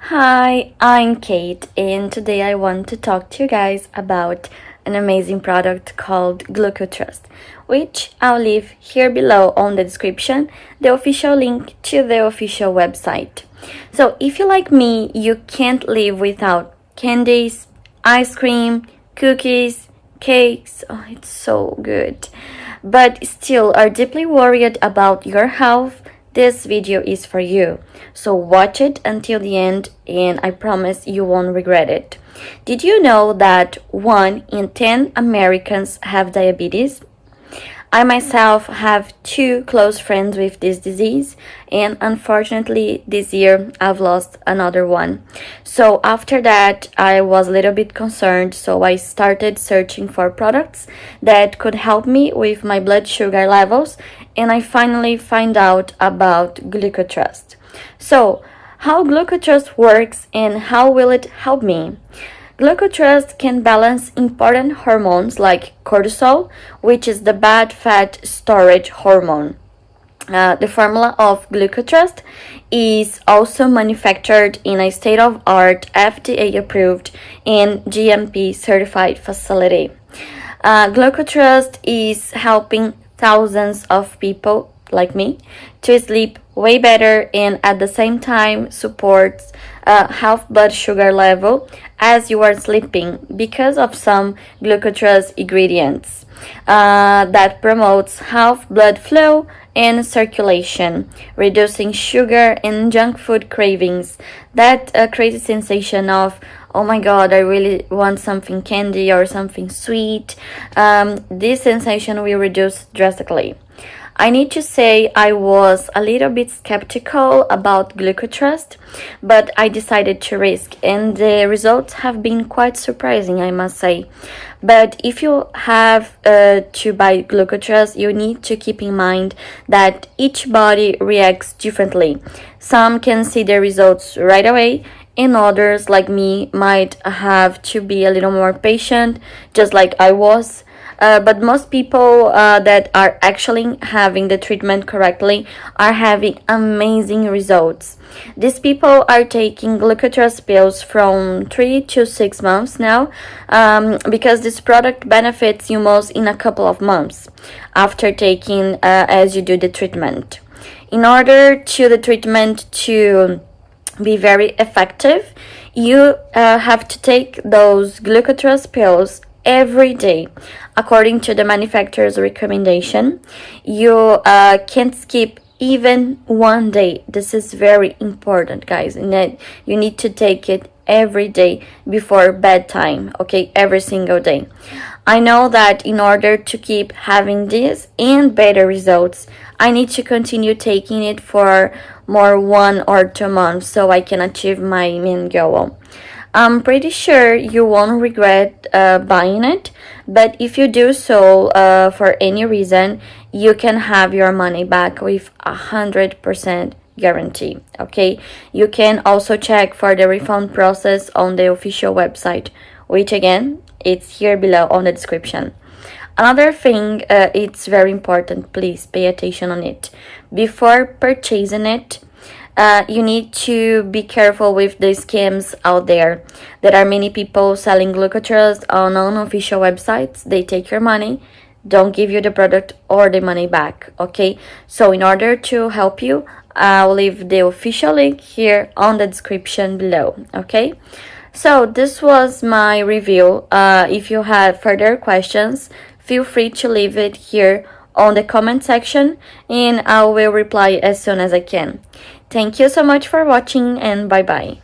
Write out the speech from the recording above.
Hi, I'm Kate, and today I want to talk to you guys about an amazing product called Glucotrust, which I'll leave here below on the description, the official link to the official website. So, if you like me, you can't live without candies, ice cream, cookies, cakes. Oh, it's so good. But still are deeply worried about your health, this video is for you. So watch it until the end and I promise you won't regret it. Did you know that 1 in 10 Americans have diabetes? I myself have 2 close friends with this disease, and unfortunately, this year I've lost another one. So, after that, I was a little bit concerned, so I started searching for products that could help me with my blood sugar levels, and I finally find out about Glucotrust. So, how Glucotrust works and how will it help me? Glucotrust can balance important hormones like cortisol, which is the bad fat storage hormone. The formula of Glucotrust is also manufactured in a state-of-art FDA-approved and GMP-certified facility. Glucotrust is helping thousands of people like me to sleep way better and at the same time supports half blood sugar level as you are sleeping because of some glucotrust ingredients that promotes half blood flow and circulation, reducing sugar and junk food cravings. That crazy sensation of, oh my god, I really want something candy or something sweet. This sensation will reduce drastically. I need to say I was a little bit skeptical about Glucotrust, but I decided to risk, and the results have been quite surprising, I must say. But if you have to buy Glucotrust, you need to keep in mind that each body reacts differently. Some can see the results right away, and others, like me, might have to be a little more patient, just like I was. But most people that are actually having the treatment correctly are having amazing results. These people are taking Glucotrust pills from 3 to 6 months now because this product benefits you most in a couple of months after taking as you do the treatment. In order to the treatment to be very effective, you have to take those Glucotrust pills every day according to the manufacturer's recommendation. You can't skip even one day. This is very important, guys, and that you need to take it every day before bedtime, okay, every single day. I know that in order to keep having this and better results, I need to continue taking it for more 1 or 2 months so I can achieve my main goal. I'm pretty sure you won't regret buying it, but if you do so for any reason, you can have your money back with 100% guarantee. Okay, you can also check for the refund process on the official website, which again, it's here below on the description. Another thing, it's very important, please pay attention on it. Before purchasing it, you need to be careful with the scams out there. There are many people selling Glucotrust on unofficial websites. They take your money, don't give you the product or the money back, okay? So in order to help you, I'll leave the official link here on the description below, okay? So this was my review. If you have further questions, feel free to leave it here on the comment section and I will reply as soon as I can. Thank you so much for watching and bye bye.